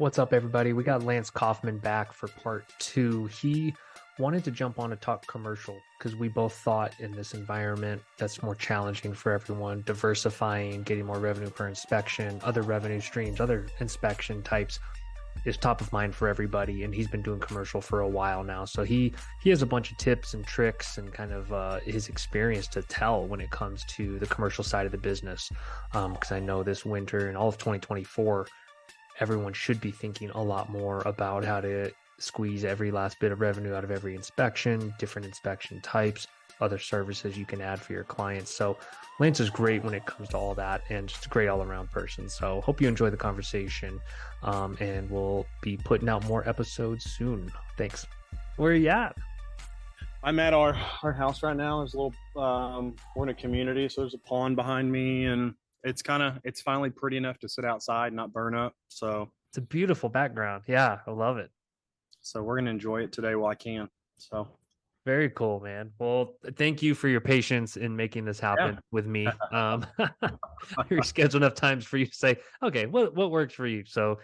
What's up, everybody? We got Lance Coffman back for part two. He wanted to jump on to talk commercial because we both thought in this environment that's more challenging for everyone, diversifying, getting more revenue per inspection, other revenue streams, other inspection types is top of mind for everybody. And he's been doing commercial for a while now. So he has a bunch of tips and tricks and kind of his experience to tell when it comes to the commercial side of the business. Because I know this winter and all of 2024, everyone should be thinking a lot more about how to squeeze every last bit of revenue out of every inspection, different inspection types, other services you can add for your clients. So Lance is great when it comes to all that and just a great all around person. So hope you enjoy the conversation, and we'll be putting out more episodes soon. Thanks. Where are you at? I'm at our house right now. There's a little, we're in a community, so there's a pond behind me, and it's finally pretty enough to sit outside, not burn up. So It's a beautiful background. Yeah, I love it. so we're gonna enjoy it today while I can. So Very cool, man. Well, thank you for your patience in making this happen yeah, with me. You schedule enough times for you to say, okay, what works for you. So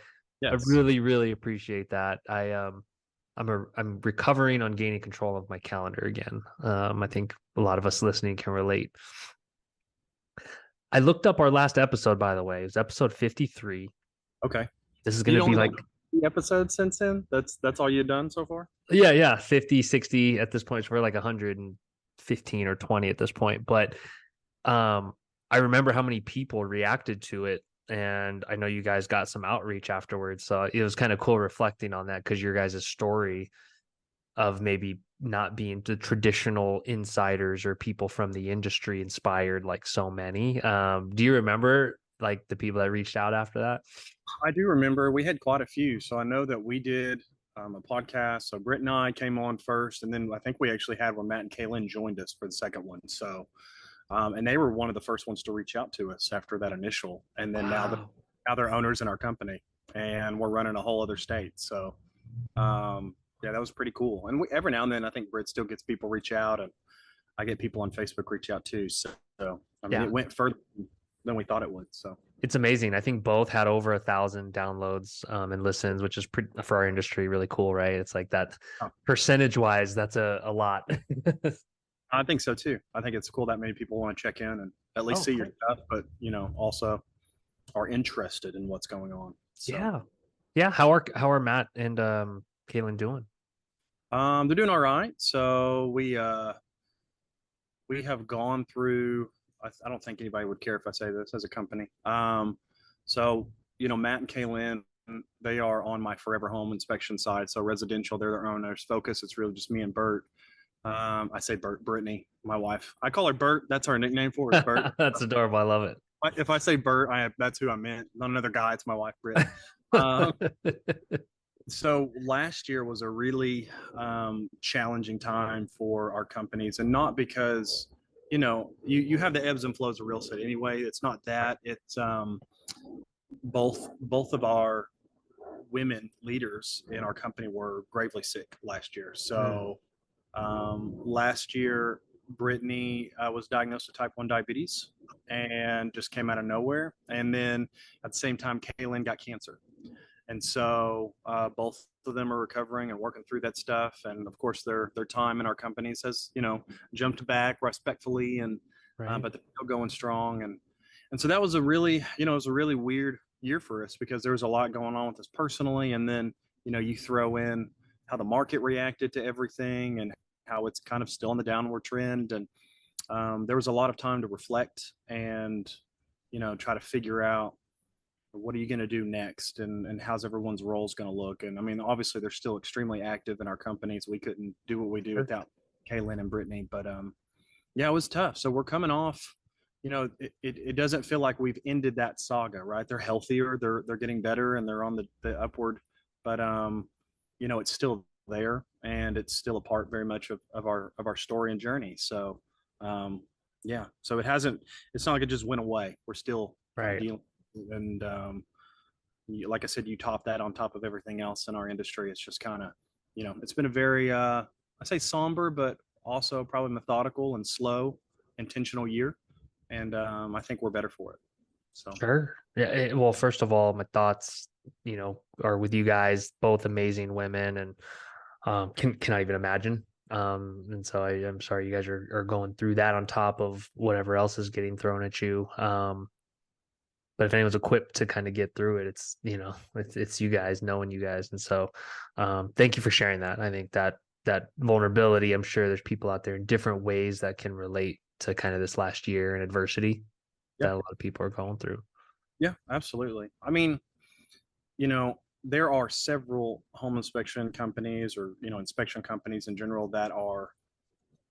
I yes, really, really appreciate that. I'm recovering on gaining control of my calendar again. I think a lot of us listening can relate. I looked up our last episode, by the way. It was episode 53. okay. This is going to be Only like, done the episodes since then. That's all you've done so far. yeah, 50, 60 at this point. So we're like 115 or 20 at this point. But I remember how many people reacted to it. And I know you guys got some outreach afterwards. So it was kind of cool reflecting on that because your guys' story of maybe not being the traditional insiders or people from the industry inspired like so many. Do you remember like the people that reached out after that? I do remember we had quite a few. So I know that we did a podcast. So Britt and I came on first, and then I think we actually had when Matt and Kaylin joined us for the second one. So and they were one of the first ones to reach out to us after that initial. And then Wow. now they're owners in our company, and we're running a whole other state. So yeah, that was pretty cool. And every now and then, I think Britt still gets people reach out, and I get people on Facebook reach out too. So I mean, Yeah. it went further than we thought it would. So It's amazing. I think both had over 1,000 downloads and listens, which is pretty for our industry really cool, right? It's like that percentage wise, that's a lot. I think so too. I think it's cool that many people want to check in and at least Oh, see your cool. stuff, but also are interested in what's going on. So Yeah. Yeah. How are Matt and Kaylin doing? they're doing all right. So we have gone through. I don't think anybody would care if I say this as a company. So Matt and Kaylin, they are on my Forever Home inspection side. So residential, they're their owners. Focus, it's really just me and Bert. I say Bert, Brittany, my wife. I call her Bert. That's our nickname for her, is Bert. That's adorable. I love it. If I say Bert, that's who I meant. Not another guy. It's my wife, Britt. Um, so last year was a really challenging time for our companies, and not because you have the ebbs and flows of real estate anyway. It's not that. It's both of our women leaders in our company were gravely sick last year. So last year, Brittany was diagnosed with type 1 diabetes and just came out of nowhere. And then at the same time, Kaylin got cancer. And so both of them are recovering and working through that stuff. And of course, their time in our companies has jumped back respectfully, and Right. but they're still going strong. And so that was a really it was a really weird year for us because there was a lot going on with us personally, and then you throw in how the market reacted to everything and how it's kind of still in the downward trend. And there was a lot of time to reflect and try to figure out what are you going to do next, and how's everyone's roles going to look. And I mean, obviously they're still extremely active in our companies. We couldn't do what we do Sure. without Kaylin and Brittany, but yeah, it was tough. So we're coming off, it doesn't feel like we've ended that saga, right? They're healthier, they're getting better, and they're on the upward, but it's still there, and it's still a part very much of our story and journey. So yeah, so it's not like it just went away. We're still Right. dealing, and like I said, you top that on top of everything else in our industry. It's just kind of, it's been a very, I say somber, but also probably methodical and slow, intentional year. And I think we're better for it. So Sure. Yeah. Well, first of all, my thoughts, are with you guys, both amazing women, and cannot even imagine. And so I'm sorry you guys are going through that on top of whatever else is getting thrown at you. But if anyone's equipped to kind of get through it, it's you guys, knowing you guys. And so thank you for sharing that. I think that vulnerability, I'm sure there's people out there in different ways that can relate to kind of this last year and adversity yeah, that a lot of people are going through. yeah, absolutely. I mean, there are several home inspection companies or, inspection companies in general that are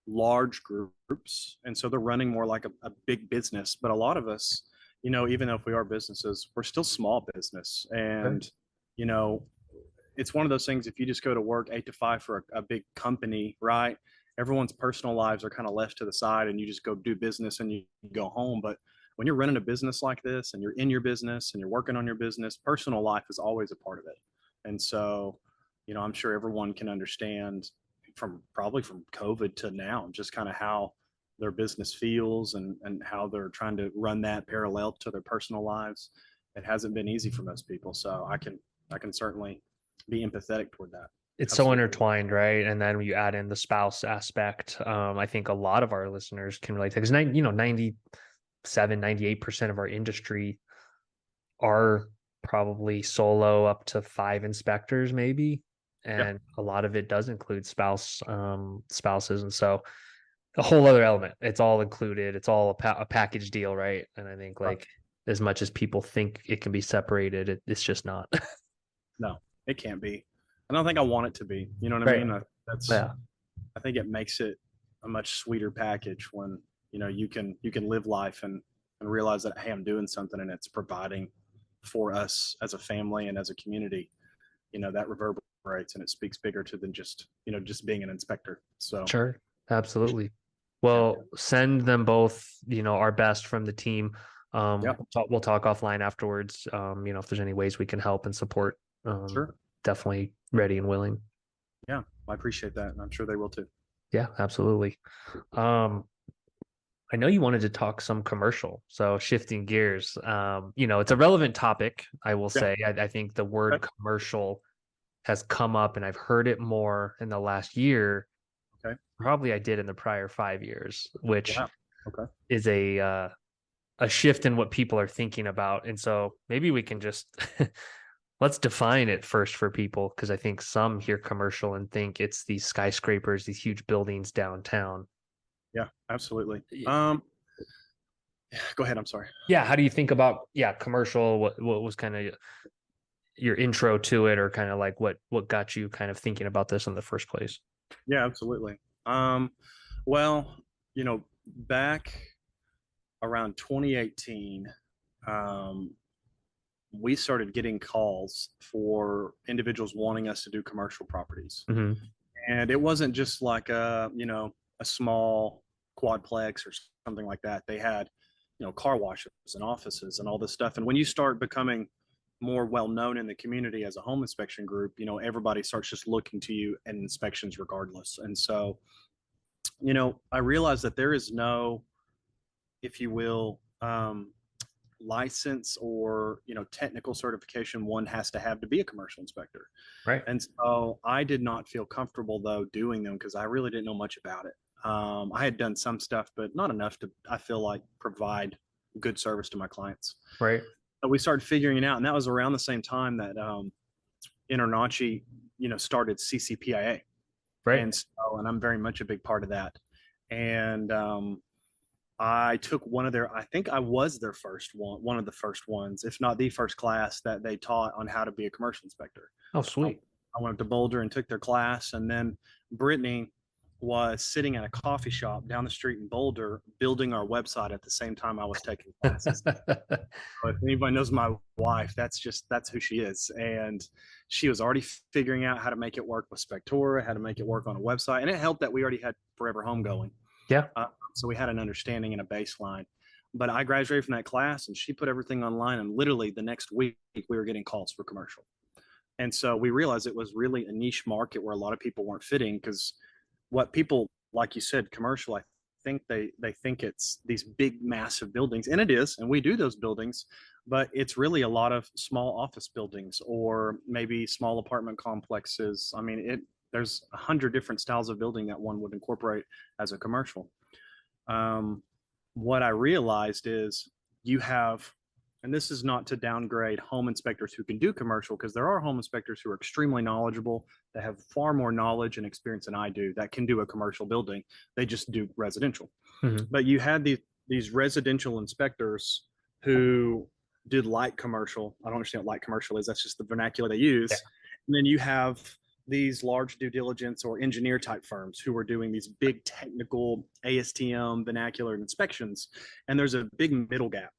large groups. And so they're running more like a big business. But a lot of us, even though if we are businesses, we're still small business. Sure. And, you know, it's one of those things, if you just go to work 8 to 5 for a big company, right? Everyone's personal lives are kind of left to the side and you just go do business and you go home. But when you're running a business like this and you're in your business and you're working on your business, personal life is always a part of it. And so, I'm sure everyone can understand probably from COVID to now, just kind of how their business feels and how they're trying to run that parallel to their personal lives. It hasn't been easy for most people. So I can certainly be empathetic toward that. It's so Absolutely. intertwined, right? And then when you add in the spouse aspect, I think a lot of our listeners can relate to, because 97, 98% of our industry are probably solo up to 5 inspectors, maybe. Yeah. And a lot of it does include spouses. And so a whole other element. It's all included. It's all a package deal, right? And I think Right. like as much as people think it can be separated, it's just not. No, it can't be. I don't think I want it to be. You know what I Right. mean? That's Yeah. I think it makes it a much sweeter package when you can live life and realize that, hey, I'm doing something and it's providing for us as a family and as a community. That reverberates and it speaks bigger to than just being an inspector. So Sure. Absolutely. yeah, Well, send them both, our best from the team. yeah, We'll talk offline afterwards. If there's any ways we can help and support, sure, definitely ready and willing. yeah. I appreciate that, and I'm sure they will too. Yeah, absolutely. Um, I know you wanted to talk some commercial, so shifting gears. It's a relevant topic, I will Yeah. say. I think the word Okay. commercial has come up, and I've heard it more in the last year. Okay. Probably I did in the prior 5 years, which Wow. Okay. is a shift in what people are thinking about. And so maybe we can just let's define it first for people, because I think some hear commercial and think it's these skyscrapers, these huge buildings downtown. Yeah. Absolutely. Y- Go ahead. I'm sorry. Yeah, how do you think about commercial? What was kind of your intro to it, or kind of like what got you kind of thinking about this in the first place? Yeah. Absolutely. Well, back around 2018, um, we started getting calls for individuals wanting us to do commercial properties. Hmm. And it wasn't just like a small quadplex or something like that. They had, car washes and offices and all this stuff. And when you start becoming more well known in the community as a home inspection group, everybody starts just looking to you and inspections regardless. And so, I realized that there is no, if you will, license or technical certification one has to have to be a commercial inspector. Right. And so I did not feel comfortable though doing them because I really didn't know much about it. I had done some stuff, but not enough to, I feel like, provide good service to my clients. Right. So we started figuring it out, and that was around the same time that Internachi, started CCPIA, Right. and I'm very much a big part of that. And I took I think I was their first one of the first ones, if not the first class that they taught on how to be a commercial inspector. Oh, I, sweet. I went up to Boulder and took their class. And then Brittany was sitting at a coffee shop down the street in Boulder building our website at the same time I was taking classes. So if anybody knows my wife, that's who she is. And she was already figuring out how to make it work with Spectora, how to make it work on a website. And it helped that we already had Forever Home going. Yeah. So we had an understanding and a baseline. But I graduated from that class and she put everything online. And literally the next week, we were getting calls for commercial. And so we realized it was really a niche market where a lot of people weren't fitting because what people, like you said, commercial, I think they think it's these big, massive buildings, and it is, and we do those buildings, but it's really a lot of small office buildings or maybe small apartment complexes. I mean, there's 100 different styles of building that one would incorporate as a commercial. Um, what I realized is you have, and this is not to downgrade home inspectors who can do commercial, because there are home inspectors who are extremely knowledgeable, that have far more knowledge and experience than I do, that can do a commercial building. They just do residential. Hmm. But you had these residential inspectors who did light commercial. I don't understand what light commercial is. That's just the vernacular they Yeah. use. And then you have these large due diligence or engineer type firms who are doing these big technical ASTM vernacular inspections. And there's a big middle gap.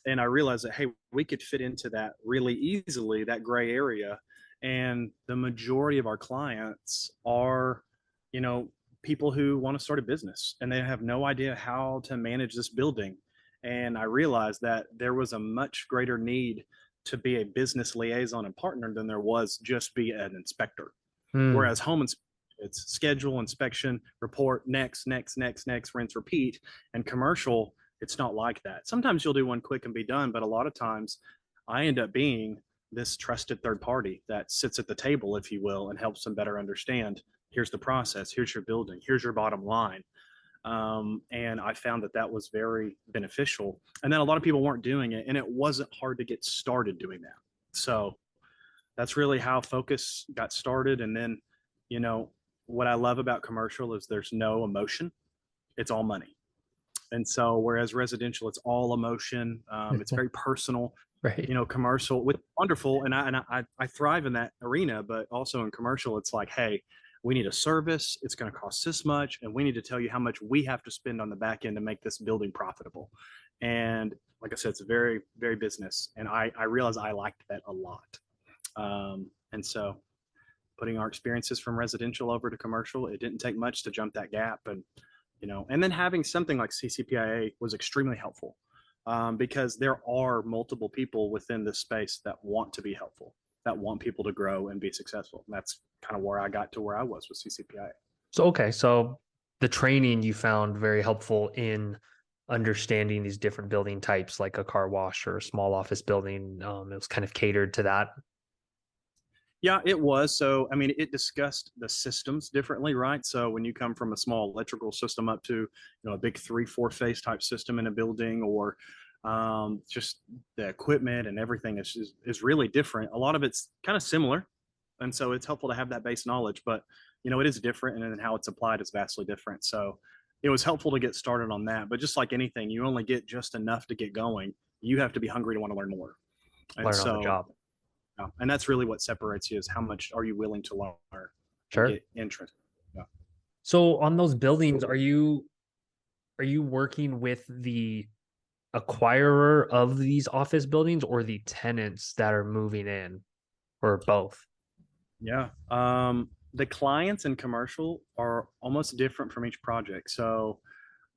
And I realized that, hey, we could fit into that really easily, that gray area. And the majority of our clients are, you know, people who want to start a business and they have no idea how to manage this building. And I realized that there was a much greater need to be a business liaison and partner than there was just be an inspector. Mm. Whereas home it's schedule, inspection, report, next, rinse, repeat. And commercial, it's not like that. Sometimes you'll do one quick and be done, but a lot of times I end up being this trusted third party that sits at the table, if you will, and helps them better understand, here's the process, here's your building, here's your bottom line. And I found that that was very beneficial. And then a lot of people weren't doing it, and it wasn't hard to get started doing that. So that's really how Focus got started. And then, you know, what I love about commercial is there's no emotion, it's all money. And so, whereas residential, it's all emotion, it's very personal. Right. You know, commercial with wonderful, and I thrive in that arena, but also in commercial, it's like, hey, we need a service. It's going to cost this much, and we need to tell you how much we have to spend on the back end to make this building profitable. And like I said, it's very, very business, and I realized I liked that a lot. And so, putting our experiences from residential over to commercial, it didn't take much to jump that gap. And you know, and then having something like CCPIA was extremely helpful, because there are multiple people within this space that want to be helpful, that want people to grow and be successful. And that's kind of where I got to where I was with CCPIA. So, okay. So the training you found very helpful in understanding these different building types, like a car wash or a small office building. It was kind of catered to that. Yeah, it was. So, I mean, it discussed the systems differently, right? So, when you come from a small electrical system up to, you know, a big 3, 4 phase type system in a building, or just the equipment and everything is really different. A lot of it's kind of similar. And so it's helpful to have that base knowledge, but, you know, it is different, and then how it's applied is vastly different. So, it was helpful to get started on that. But just like anything, you only get just enough to get going. You have to be hungry to want to learn more. And Learn on the so, job. yeah, and that's really what separates you, is how much are you willing to learn and Sure. get interest. Yeah. So on those buildings, are you working with the acquirer of these office buildings or the tenants that are moving in, or both? Yeah. The clients in commercial are almost different from each project. So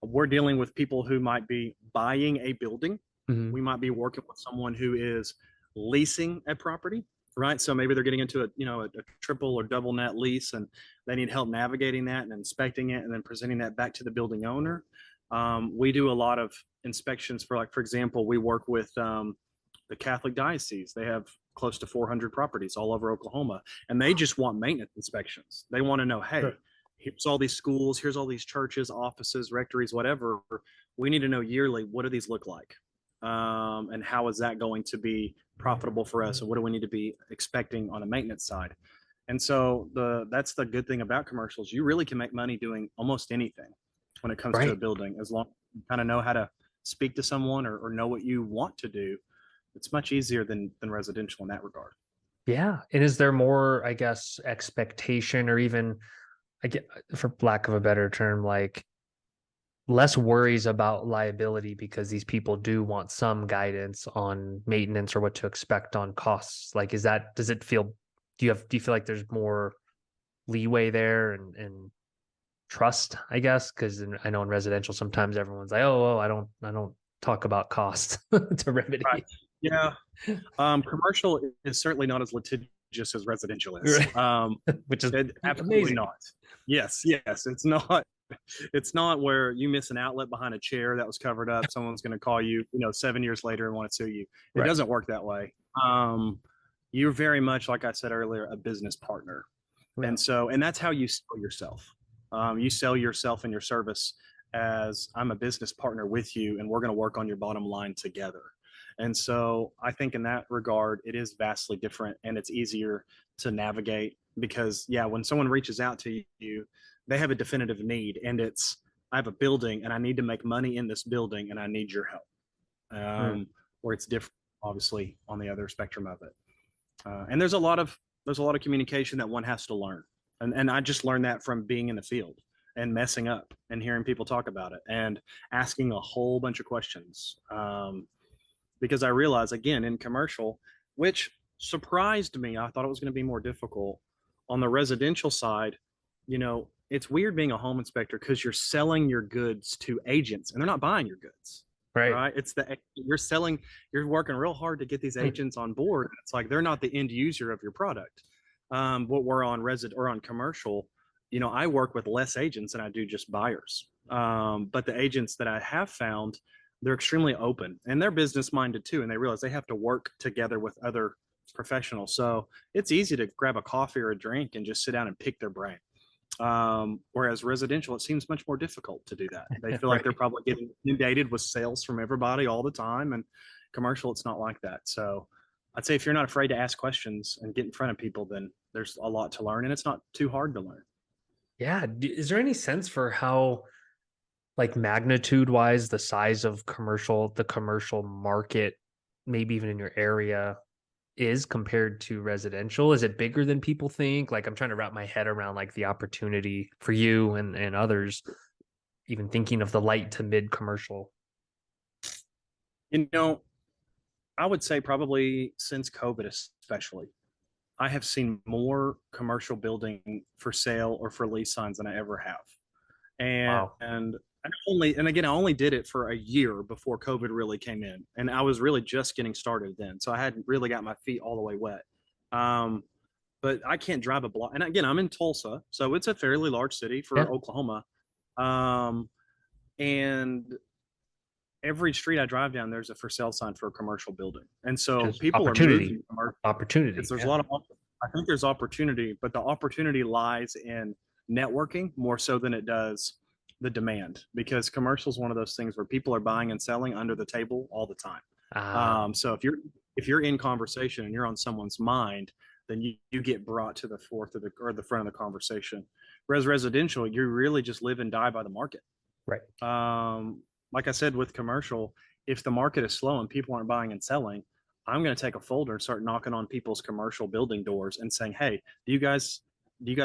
we're dealing with people who might be buying a building. Mhm. We might be working with someone who is leasing a property, right? So maybe they're getting into a triple or double net lease, and they need help navigating that and inspecting it and then presenting that back to the building owner. We do a lot of inspections for, like, for example, we work with the Catholic Diocese. They have close to 400 properties all over Oklahoma, and they just want maintenance inspections. They want to know, hey, Sure. here's all these schools, here's all these churches, offices, rectories, whatever. We need to know yearly, what do these look like? And how is that going to be profitable for us? And what do we need to be expecting on a maintenance side? And so that's the good thing about commercials. You really can make money doing almost anything when it comes to a Right. building, as long as you kind of know how to speak to someone, or know what you want to do. It's much easier than residential in that regard. Yeah. And is there more, I guess, expectation, or even, I get, for lack of a better term, like less worries about liability, because these people do want some guidance on maintenance or what to expect on costs? Like, does it feel, do you feel like there's more leeway there, and trust, I guess? Because I know in residential, sometimes everyone's like, oh, I don't talk about cost to Right. remedy. Yeah. Commercial is certainly not as litigious as residential is. Right. Which is Absolutely amazing. not. Yes, it's not. It's not where you miss an outlet behind a chair that was covered up. Someone's going to call you, 7 years later and want to sue you. It Right. doesn't work that way. You're very much, like I said earlier, a business partner. Yeah. And that's how you sell yourself. You sell yourself and your service as I'm a business partner with you, and we're going to work on your bottom line together. And so I think in that regard, it is vastly different and it's easier to navigate because, yeah, when someone reaches out to you, they have a definitive need, and it's, I have a building and I need to make money in this building and I need your help. Mm. Where it's different, obviously, on the other spectrum of it. And there's a lot of communication that one has to learn, and I just learned that from being in the field and messing up and hearing people talk about it and asking a whole bunch of questions, because I realized, again, in commercial, which surprised me, I thought it was going to be more difficult. On the residential side, it's weird being a home inspector because you're selling your goods to agents and they're not buying your goods. Right. Right. You're working real hard to get these agents on board. It's like they're not the end user of your product. What we're on or on commercial, I work with less agents than I do just buyers. But the agents that I have found, they're extremely open and they're business minded too. And they realize they have to work together with other professionals. So it's easy to grab a coffee or a drink and just sit down and pick their brain. Whereas residential, it seems much more difficult to do that. They feel like Right. they're probably getting inundated with sales from everybody all the time. And commercial, it's not like that. So I'd say if you're not afraid to ask questions and get in front of people, then there's a lot to learn and it's not too hard to learn. Yeah. Is there any sense for how, like, magnitude wise, the size of the commercial market, maybe even in your area, is compared to residential? Is it bigger than people think? Like, I'm trying to wrap my head around like the opportunity for you and others, even thinking of the light to mid commercial. You know, I would say probably since COVID, especially, I have seen more commercial building for sale or for lease signs than I ever have. Wow. And I only did it for a year before COVID really came in, and I was really just getting started then, so I hadn't really got my feet all the way wet. Um, but I can't drive a block, and again, I'm in Tulsa, so it's a fairly large city for Yeah. Oklahoma. Um, and every street I drive down, there's a for sale sign for a commercial building, and so Just people are opportunity. moving commercial. Opportunity. There's a Yeah. lot of, I think there's opportunity, but the opportunity lies in networking more so than it does the demand, because commercial is one of those things where people are buying and selling under the table all the time. Ah, So if you're in conversation and you're on someone's mind, then you get brought to the fourth or the front of the conversation. Whereas residential, you really just live and die by the market. right. Like I said, with commercial, if the market is slow and people aren't buying and selling, I'm going to take a folder and start knocking on people's commercial building doors and saying, "Hey, do you guys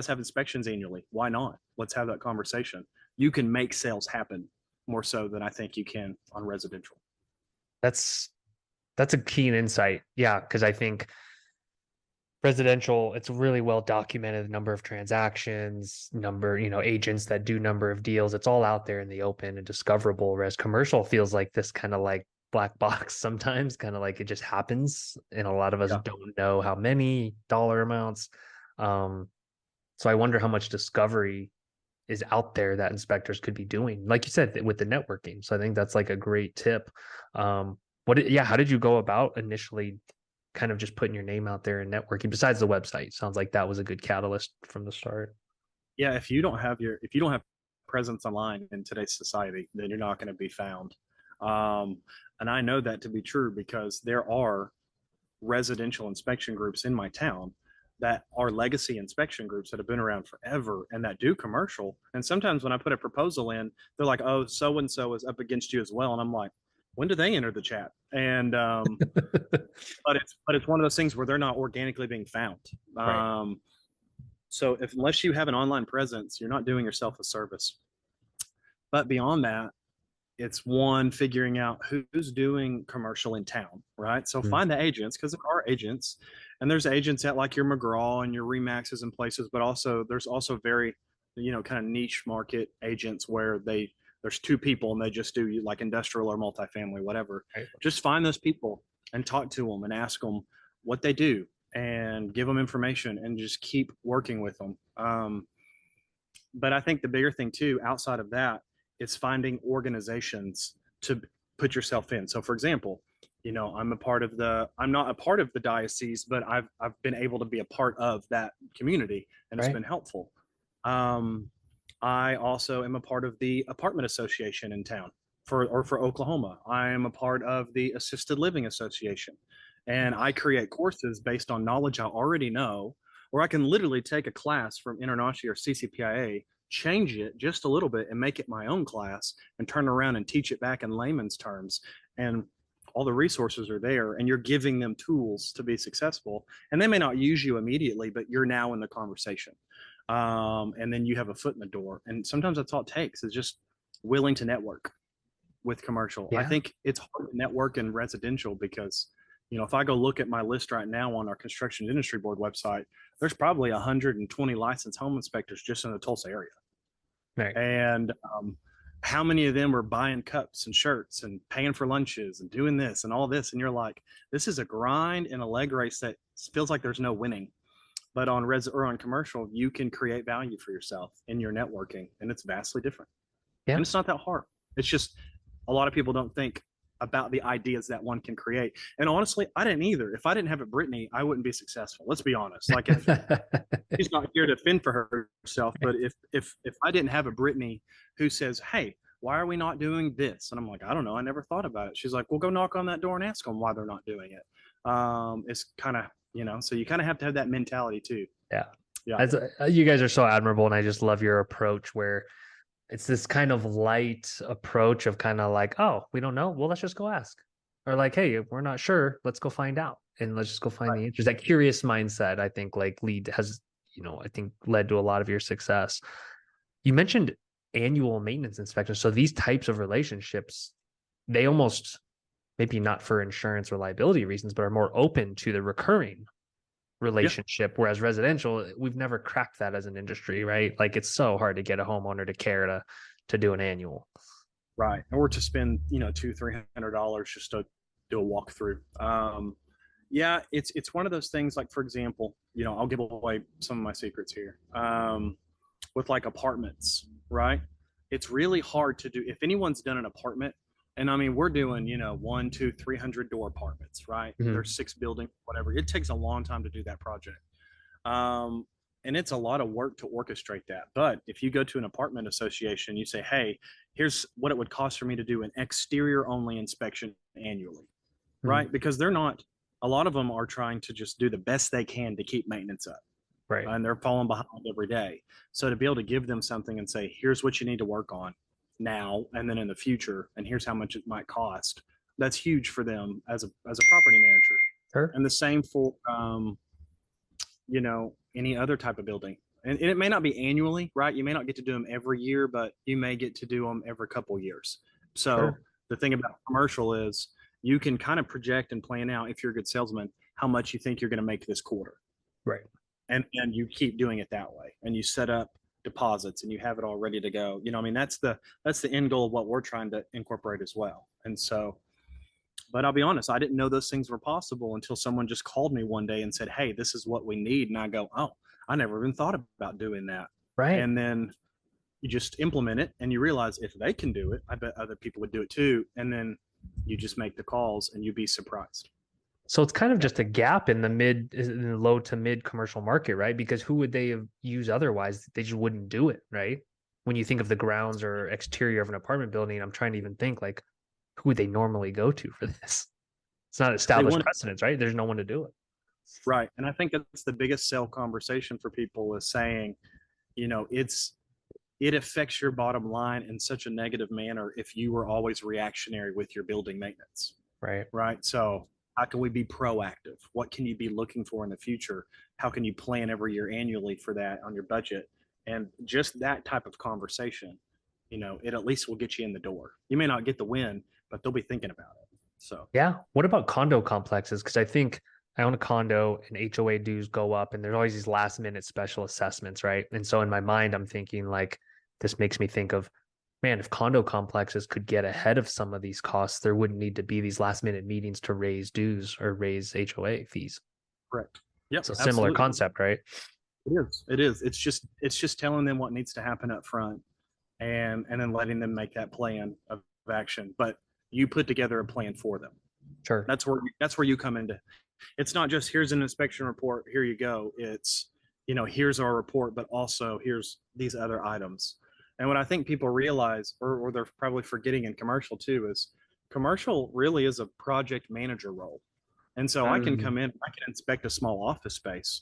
have inspections annually? Why not? Let's have that conversation." You can make sales happen more so than I think you can on residential. That's that's a keen insight. Yeah, because I think residential, it's really well documented, the number of transactions, number, agents that do number of deals. It's all out there in the open and discoverable. Whereas commercial feels like this kind of like black box sometimes, kind of like it just happens. And a lot of us Yeah. don't know how many dollar amounts. Um, so I wonder how much discovery is out there that inspectors could be doing, like you said, with the networking. So I think that's like a great tip. Yeah, how did you go about initially kind of just putting your name out there and networking besides the website? Sounds like that was a good catalyst from the start. Yeah, if you don't have presence online in today's society, then you're not going to be found. Um, and I know that to be true because there are residential inspection groups in my town that are legacy inspection groups that have been around forever and that do commercial. And sometimes when I put a proposal in, they're like, "Oh, so and so is up against you as well," and I'm like, "When do they enter the chat?" And but it's one of those things where they're not organically being found. Right. So unless you have an online presence, you're not doing yourself a service. But beyond that, it's one, figuring out who's doing commercial in town, right? So Mm. find the agents, because there are agents, and there's agents at like your McGraw and your Remaxes and places, but also there's also very, kind of niche market agents where there's two people and they just do like industrial or multifamily, whatever. Right. Just find those people and talk to them and ask them what they do and give them information and just keep working with them. But I think the bigger thing too, outside of that, is finding organizations to put yourself in. So for example, I'm not a part of the diocese, but I've been able to be a part of that community, and it's Right. been helpful. Um, I also am a part of the apartment association in town for Oklahoma. I am a part of the assisted living association, and I create courses based on knowledge I already know, or I can literally take a class from International or CCPIA, change it just a little bit and make it my own class and turn around and teach it back in layman's terms. And all the resources are there, and you're giving them tools to be successful. And they may not use you immediately, but you're now in the conversation. And then you have a foot in the door. And sometimes that's all it takes, is just willing to network with commercial. I Yeah. think it's hard to network in residential because, if I go look at my list right now on our Construction Industry Board website, there's probably 120 licensed home inspectors just in the Tulsa area. Right. And how many of them are buying cups and shirts and paying for lunches and doing this and all this? And you're like, this is a grind and a leg race that feels like there's no winning. But on on commercial, you can create value for yourself in your networking, and it's vastly different. Yeah. And it's not that hard. It's just a lot of people don't think about the ideas that one can create. And honestly, I didn't either. If I didn't have a Brittany, I wouldn't be successful. Let's be honest. Like, if she's not here to fend for herself, but if I didn't have a Brittany who says, "Hey, why are we not doing this?" And I'm like, I don't know. I never thought about it. She's like, "Well, go knock on that door and ask them why they're not doing it." It's kind of, so you kind of have to have that mentality too. Yeah. Yeah. As you guys are so admirable, and I just love your approach where it's this kind of light approach of kind of like, oh, we don't know. Well, let's just go ask. Or like, hey, we're not sure. Let's go find out. And let's just go find Right. the answers. That curious mindset, I think, like I think led to a lot of your success. You mentioned annual maintenance inspections. So these types of relationships, they almost, maybe not for insurance or liability reasons, but are more open to the recurring relationship. Whereas residential, we've never cracked that as an industry, right? Like it's so hard to get a homeowner to care to do an annual. Right. Or to spend, $200-300 just to do a walkthrough. Yeah, it's one of those things. Like, for example, I'll give away some of my secrets here. With like apartments, right? It's really hard to do. If anyone's done an apartment, and I mean, we're doing, 1, 2, 300 door apartments, right? Mhm. There's 6 buildings, whatever. It takes a long time to do that project. Um, and it's a lot of work to orchestrate that. But if you go to an apartment association, you say, hey, here's what it would cost for me to do an exterior only inspection annually, Mhm. right? Because a lot of them are trying to just do the best they can to keep maintenance up, Right. and they're falling behind every day. So to be able to give them something and say, here's what you need to work on now and then in the future, and here's how much it might cost, that's huge for them as a property manager. Sure. And the same for any other type of building. And it may not be annually, right? You may not get to do them every year, but you may get to do them every couple years. So Sure. the thing about commercial is you can kind of project and plan out, if you're a good salesman, how much you think you're going to make this quarter. Right. And you keep doing it that way, and you set up deposits and you have it all ready to go. I mean, that's the end goal of what we're trying to incorporate as well. And so, but I'll be honest, I didn't know those things were possible until someone just called me one day and said, hey, this is what we need. And I go, oh, I never even thought about doing that. Right. And then you just implement it, and you realize if they can do it, I bet other people would do it too. And then you just make the calls and you'd be surprised. So it's kind of just a gap in the low to mid commercial market, right? Because who would they have used otherwise? They just wouldn't do it, right? When you think of the grounds or exterior of an apartment building, I'm trying to even think like, who would they normally go to for this? It's not They established want precedence, right? There's no one to do it. Right. And I think that's the biggest sell conversation for people, is saying, it affects your bottom line in such a negative manner if you were always reactionary with your building maintenance. Right. Right. So how can we be proactive? What can you be looking for in the future? How can you plan every year annually for that on your budget? And just that type of conversation, it at least will get you in the door. You may not get the win, but they'll be thinking about it. So Yeah. What about condo complexes? Because I think I own a condo and HOA dues go up, and there's always these last minute special assessments, right? And so in my mind, I'm thinking like, this makes me think of, man, if condo complexes could get ahead of some of these costs, there wouldn't need to be these last minute meetings to raise dues or raise HOA fees. correct. Yep. So similar Absolutely. concept, right? It is. It is. It's just telling them what needs to happen up front, and then letting them make that plan of action. But you put together a plan for them. Sure. That's where you come into. It's not just here's an inspection report, here you go. It's, here's our report, but also here's these other items. And what I think people realize, or they're probably forgetting in commercial too, is commercial really is a project manager role. And so I can Mm, come in, I can inspect a small office space.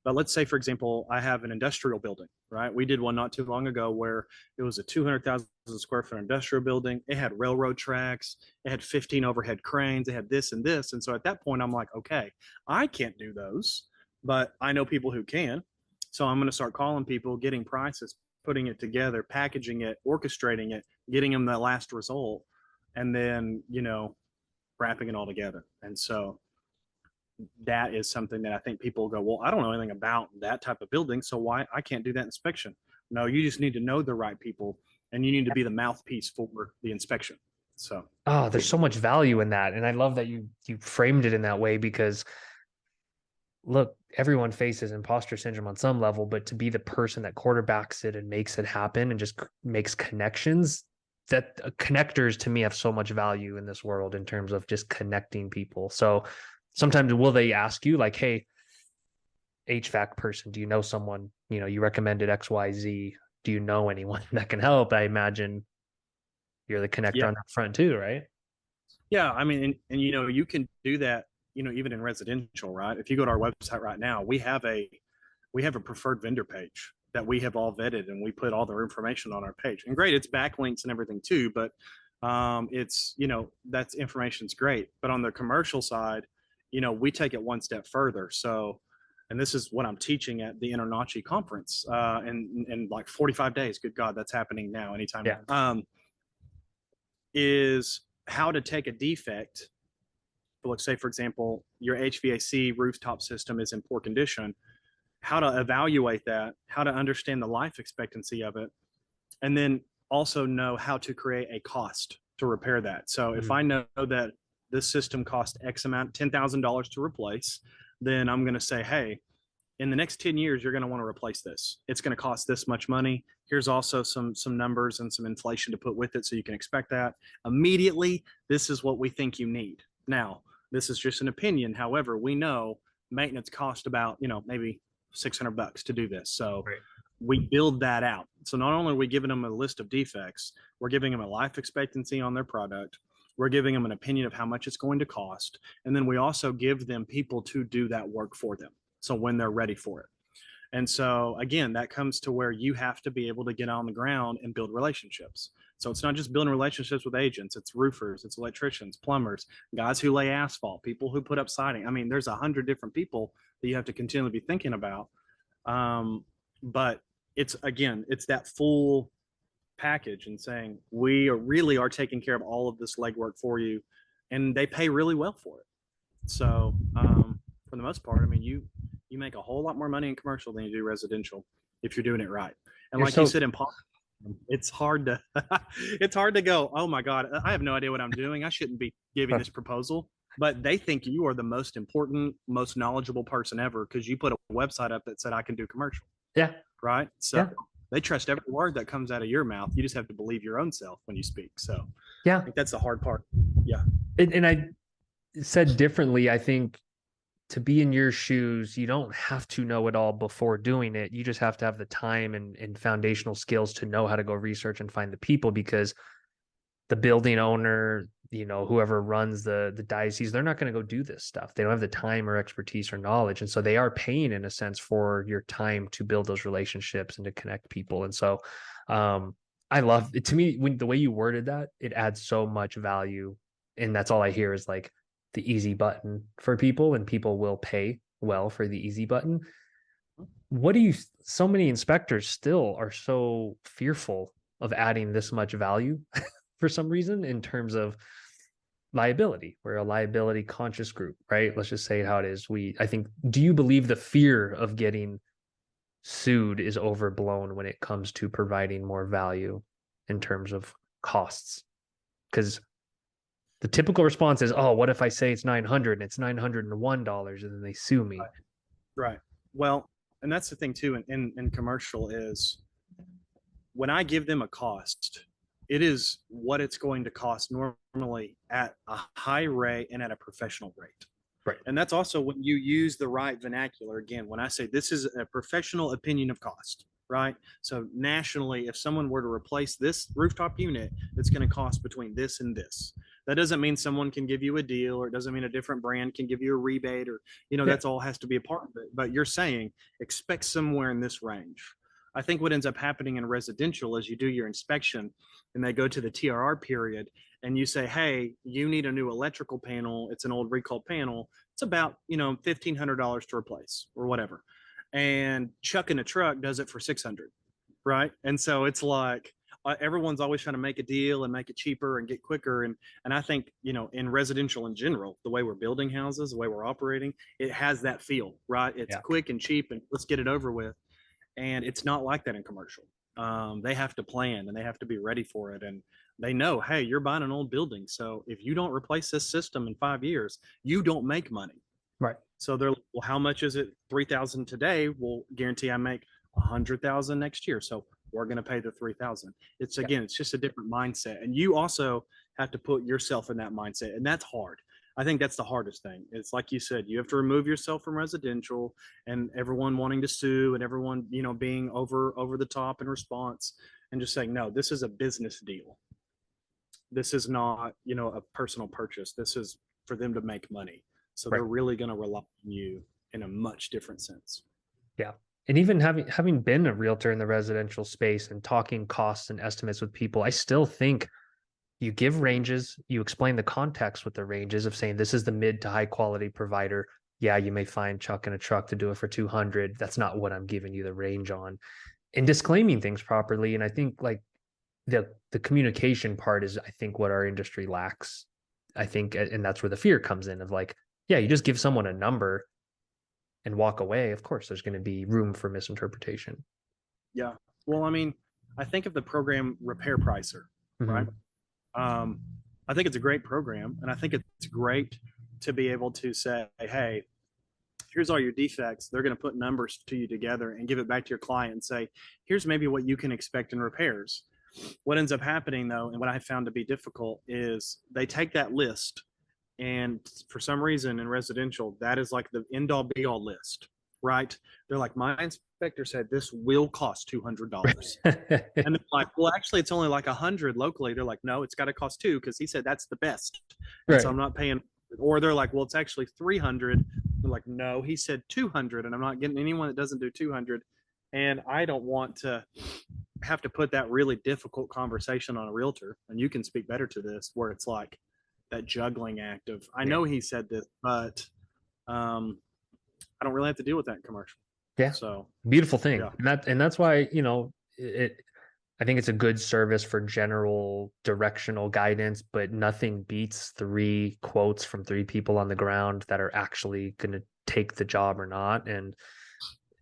But let's say, for example, I have an industrial building, right? We did one not too long ago where it was a 200,000 square foot industrial building. It had railroad tracks, it had 15 overhead cranes, it had this and this. And so at that point, I'm like, okay, I can't do those, but I know people who can. So I'm going to start calling people, getting prices, putting it together, packaging it, orchestrating it, getting them the last result, and then, wrapping it all together. And so that is something that I think people go, well, I don't know anything about that type of building, so why I can't do that inspection? No, you just need to know the right people, and you need to be the mouthpiece for the inspection. So, oh, there's so much value in that. And I love that you framed it in that way because look, everyone faces imposter syndrome on some level, but to be the person that quarterbacks it and makes it happen and just makes connections, that connectors to me have so much value in this world in terms of just connecting people. So sometimes will they ask you like, hey, HVAC person, do you know someone, you recommended XYZ. Do you know anyone that can help? I imagine you're the connector yeah, on that front too, right? yeah. I mean, and you can do that, even in residential, right? If you go to our website right now, we have a preferred vendor page that we have all vetted, and we put all their information on our page. And great, it's backlinks and everything too, but it's, that's information's great. But on the commercial side, we take it one step further. So, and this is what I'm teaching at the Internachi conference in like 45 days. Good God, that's happening now, anytime Yeah. now. Is how to take a defect. Let's say, for example, your HVAC rooftop system is in poor condition, how to evaluate that, how to understand the life expectancy of it, and then also know how to create a cost to repair that. So if Mhm. I know that this system cost X amount, $10,000 to replace, then I'm going to say, hey, in the next 10 years, you're going to want to replace this. It's going to cost this much money. Here's also some numbers and some inflation to put with it so you can expect that. Immediately, this is what we think you need. Now, this is just an opinion. However, we know maintenance cost about, maybe $600 to do this. So Right. we build that out. So not only are we giving them a list of defects, we're giving them a life expectancy on their product. We're giving them an opinion of how much it's going to cost. And then we also give them people to do that work for them. So when they're ready for it. And so again, that comes to where you have to be able to get on the ground and build relationships. So it's not just building relationships with agents, it's roofers, it's electricians, plumbers, guys who lay asphalt, people who put up siding. I mean, there's 100 different people that you have to continually be thinking about. But it's that full package and saying we really are taking care of all of this legwork for you, and they pay really well for it. So for the most part, I mean, you make a whole lot more money in commercial than you do residential if you're doing it right. And You're like you so said, in it's hard to it's hard to go, oh my God, I have no idea what I'm doing. I shouldn't be giving this proposal. But they think you are the most important, most knowledgeable person ever because you put a website up that said I can do commercial, yeah, right? So yeah, they trust every word that comes out of your mouth. You just have to believe your own self when you speak. So I yeah. think that's the hard part. Yeah. And I said differently, I think to be in your shoes, you don't have to know it all before doing it. You just have to have the time and foundational skills to know how to go research and find the people because the building owner, whoever runs the diocese, they're not going to go do this stuff. They don't have the time or expertise or knowledge. And so they are paying in a sense for your time to build those relationships and to connect people. And so I love it. To me, when the way you worded that, it adds so much value. And that's all I hear is like the easy button for people, and people will pay well for the easy button. What do you, so many inspectors still are so fearful of adding this much value for some reason in terms of liability. We're a liability conscious group, right? Let's just say how it is. I think, do you believe the fear of getting sued is overblown when it comes to providing more value in terms of costs? Because the typical response is, oh, what if I say it's 900 and it's $901 and then they sue me? Right. Well, and that's the thing too in commercial is when I give them a cost, it is what it's going to cost normally at a high rate and at a professional rate. Right. And that's also when you use the right vernacular. Again, when I say this is a professional opinion of cost, right? So nationally, if someone were to replace this rooftop unit, it's going to cost between this and this. That doesn't mean someone can give you a deal, or it doesn't mean a different brand can give you a rebate, or, Yeah. that's all has to be a part of it. But you're saying expect somewhere in this range. I think what ends up happening in residential is you do your inspection and they go to the TRR period and you say, hey, you need a new electrical panel. It's an old recalled panel. It's about, $1,500 to replace or whatever. And Chuck in a truck does it for 600, right? And so it's like everyone's always trying to make a deal and make it cheaper and get quicker. And I think, in residential in general, the way we're building houses, the way we're operating, it has that feel, right? It's Yeah. quick and cheap and let's get it over with. And it's not like that in commercial. They have to plan and they have to be ready for it. And they know, hey, you're buying an old building. So if you don't replace this system in 5 years, you don't make money. Right. So they're like, well, how much is it? 3,000 today will guarantee I make 100,000 next year. So we're going to pay the 3,000. It's Yeah. again, it's just a different mindset. And you also have to put yourself in that mindset. And that's hard. I think that's the hardest thing. It's like you said, you have to remove yourself from residential and everyone wanting to sue and everyone, being over the top in response and just saying, no, this is a business deal. This is not, a personal purchase. This is for them to make money. So Right. they're really going to rely on you in a much different sense. Yeah. And even having been a realtor in the residential space and talking costs and estimates with people, I still think you give ranges, you explain the context with the ranges of saying this is the mid to high quality provider. Yeah, you may find Chuck in a truck to do it for 200. That's not what I'm giving you the range on. And disclaiming things properly. And I think like the communication part is I think what our industry lacks. I think and that's where the fear comes in of like, yeah, you just give someone a number and walk away. Of course, there's going to be room for misinterpretation. Yeah. Well, I mean, I think of the program Repair Pricer, right? Mhm. I think it's a great program, and I think it's great to be able to say, hey, here's all your defects. They're going to put numbers to you together and give it back to your client and say, here's maybe what you can expect in repairs. What ends up happening though, and what I found to be difficult is they take that list, and for some reason in residential, that is like the end all be all list, right? They're like, my inspector said this will cost $200. And they're like, well, actually, it's only like 100 locally. They're like, no, it's got to cost two because he said that's the best. And so Right. I'm not paying. Or they're like, well, it's actually 300. They're like, no, he said 200, and I'm not getting anyone that doesn't do 200. And I don't want to have to put that really difficult conversation on a realtor. And you can speak better to this, where it's like that juggling act of, I Yeah. know he said this, but I don't really have to deal with that in commercial. Yeah. So Beautiful thing. yeah. And that's why, I think it's a good service for general directional guidance, but nothing beats 3 quotes from 3 people on the ground that are actually going to take the job or not. And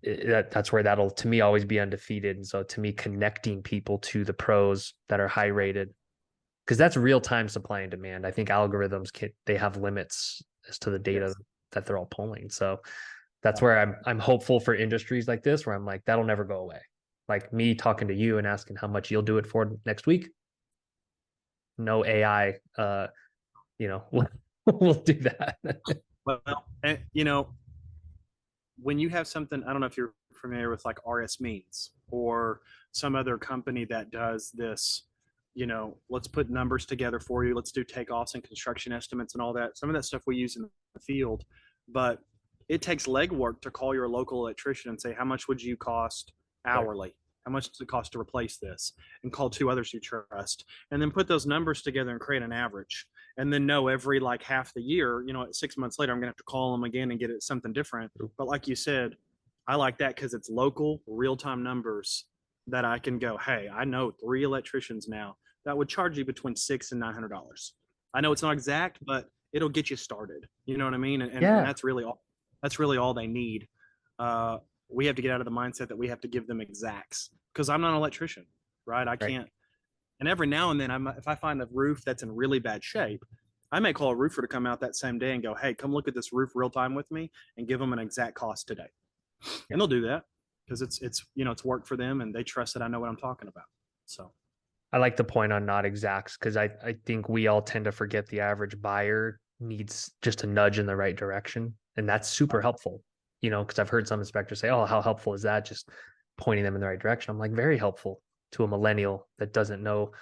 that's where that'll, to me, always be undefeated. And so to me, connecting people to the pros that are high rated, because that's real time supply and demand. I think algorithms they have limits as to the data Yes. that they're all pulling. So that's where I'm hopeful for industries like this, where I'm like, that'll never go away. Like me talking to you and asking how much you'll do it for next week. No AI, we'll do that. Well, and, when you have something, I don't know if you're familiar with like RS Means or some other company that does this, let's put numbers together for you. Let's do takeoffs and construction estimates and all that. Some of that stuff we use in the field, but it takes legwork to call your local electrician and say, how much would you cost hourly? How much does it cost to replace this? And call 2 others you trust, and then put those numbers together and create an average. And then know every like half the year, 6 months later, I'm gonna have to call them again and get it something different. But like you said, I like that because it's local, real time numbers that I can go, hey, I know 3 electricians now that would charge you between $600 and $900. I know it's not exact, but it'll get you started. You know what I mean? And Yeah. that's really all. That's really all they need. We have to get out of the mindset that we have to give them exacts because I'm not an electrician, right? I can't. And every now and then, if I find a roof that's in really bad shape, I may call a roofer to come out that same day and go, hey, come look at this roof real time with me and give them an exact cost today. Yeah. and they'll do that because it's worked for them and they trust that I know what I'm talking about. So I like the point on not exacts because I think we all tend to forget the average buyer needs just a nudge in the right direction. And that's super helpful, because I've heard some inspectors say, oh, how helpful is that? Just pointing them in the right direction. I'm like, very helpful to a millennial that doesn't know,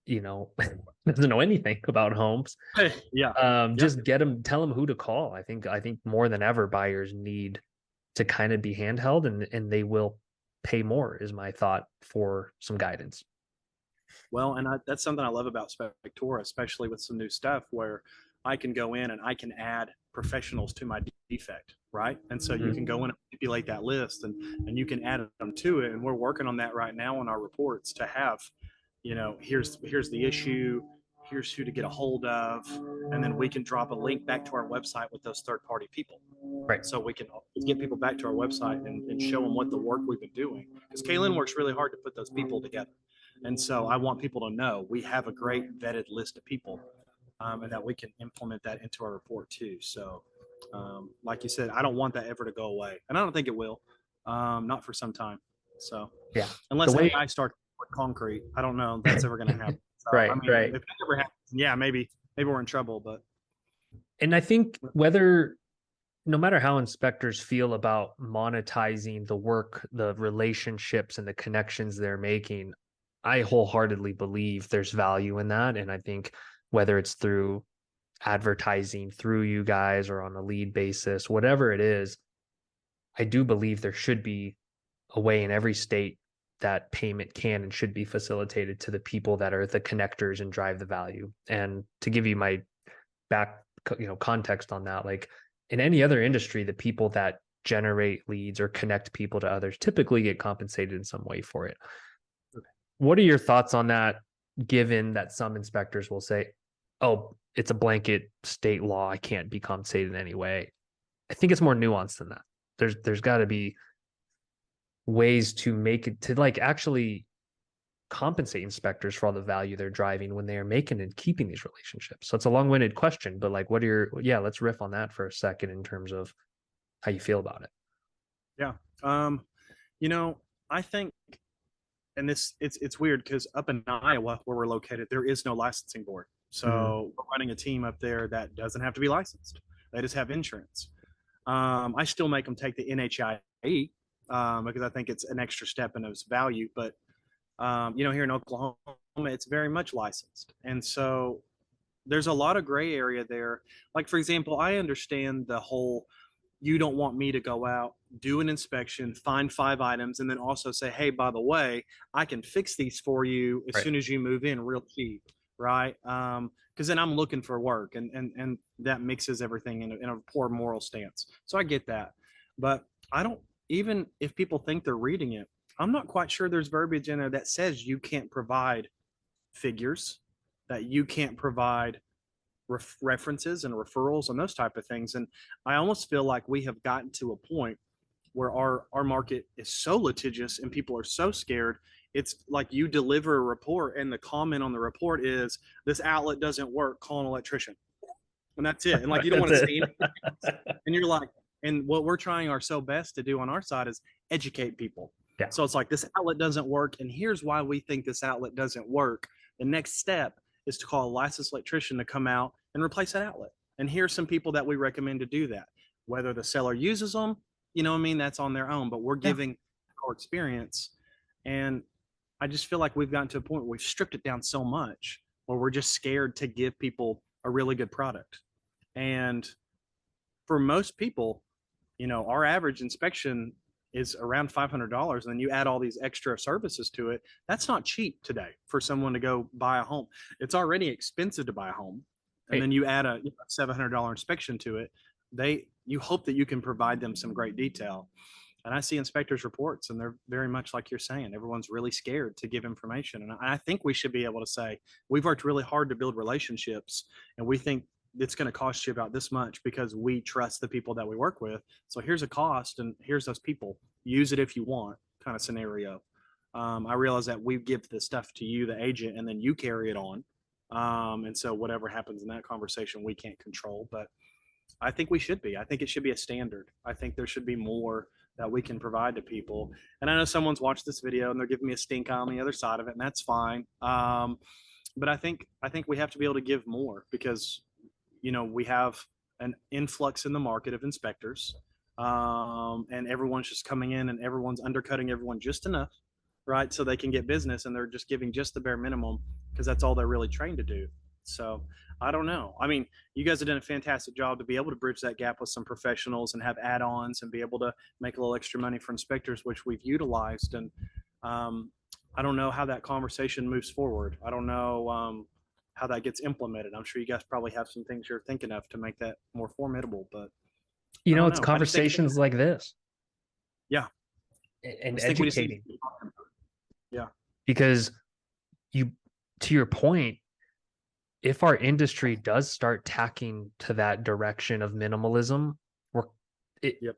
doesn't know anything about homes. yeah, yeah. Just tell them who to call. I think more than ever, buyers need to kind of be handheld and they will pay more, is my thought, for some guidance. Well, and that's something I love about Spectora, especially with some new stuff where I can go in and I can add professionals to my defect, right? And so you Mhm. can go in and manipulate that list and you can add them to it. And we're working on that right now on our reports to have, here's the issue, here's who to get a hold of, and then we can drop a link back to our website with those third party people. Right. So we can get people back to our website and show them what the work we've been doing. Because Kaylin works really hard to put those people together. And so I want people to know we have a great vetted list of people, and that we can implement that into our report too. So, like you said, I don't want that ever to go away, and I don't think it will, not for some time. So, Yeah. The unless way AI starts with concrete, I don't know if that's ever going to happen. So, I right, mean, right. if that ever happens, yeah, maybe we're in trouble. But And I think whether no matter how inspectors feel about monetizing the work, the relationships and the connections they're making, I wholeheartedly believe there's value in that. And I think whether it's through advertising through you guys or on a lead basis, whatever it is, I do believe there should be a way in every state that payment can and should be facilitated to the people that are the connectors and drive the value. And to give you my back, context on that, like in any other industry, the people that generate leads or connect people to others typically get compensated in some way for it. What are your thoughts on that, given that some inspectors will say, oh, it's a blanket state law, I can't be compensated in any way? I think it's more nuanced than that. There's got to be ways to make it to like actually compensate inspectors for all the value they're driving when they are making and keeping these relationships. So it's a long-winded question, but like what are let's riff on that for a second in terms of how you feel about it. yeah, you know, I think, and it's weird because up in Iowa where we're located, there is no licensing board. Mm, So we're running a team up there that doesn't have to be licensed. They just have insurance. I still make them take the NHIE, because I think it's an extra step in its value. But here in Oklahoma, it's very much licensed, and so there's a lot of gray area there. Like for example, I understand the whole you don't want me to go out, do an inspection, find 5 items, and then also say, hey, by the way, I can fix these for you as right. soon as you move in real cheap, right? Because then I'm looking for work, and that mixes everything in a poor moral stance. So I get that. But I don't, even if people think they're reading it, I'm not quite sure there's verbiage in there that says you can't provide figures, that you can't provide references and referrals and those type of things. And I almost feel like we have gotten to a point where our market is so litigious and people are so scared. It's like you deliver a report and the comment on the report is this outlet doesn't work, call an electrician, and that's it. And like you don't That's want to it. say anything else. And you're like, and what we're trying our so best to do on our side is educate people. Yeah. So it's like this outlet doesn't work, and here's why we think this outlet doesn't work. The next step is to call a licensed electrician to come out and replace that outlet. And here's some people that we recommend to do that. Whether the seller uses them, what I mean, that's on their own. But we're Yeah. giving our experience, and I just feel like we've gotten to a point where we've stripped it down so much, where we're just scared to give people a really good product. And for most people, our average inspection is around $500, and then you add all these extra services to it. That's not cheap today for someone to go buy a home. It's already expensive to buy a home, and Hey, then you add a $700 inspection to it. You hope that you can provide them some great detail. And I see inspectors reports, and they're very much like you're saying. Everyone's really scared to give information, and I think we should be able to say we've worked really hard to build relationships, and we think it's going to cost you about this much because we trust the people that we work with. So here's a cost, and here's those people. Use it if you want, kind of scenario. I realize that we give the stuff to you, the agent, and then you carry it on. And so whatever happens in that conversation, we can't control. But I think we should be. I think it should be a standard. I think there should be more that we can provide to people. And I know someone's watched this video and they're giving me a stink eye on the other side of it, and that's fine. But I think we have to be able to give more because we have an influx in the market of inspectors, and everyone's just coming in and everyone's undercutting everyone just enough, right? So they can get business, and they're just giving just the bare minimum because that's all they're really trained to do. So I don't know. I mean, you guys have done a fantastic job to be able to bridge that gap with some professionals and have add-ons and be able to make a little extra money for inspectors, which we've utilized. And I don't know how that conversation moves forward. I don't know how that gets implemented. I'm sure you guys probably have some things you're thinking of to make that more formidable, but I don't It's know. I just think, conversations like this yeah, and I think we just need educating, to, yeah, because you, to your point, if our industry does start tacking to that direction of minimalism, we're it, yep,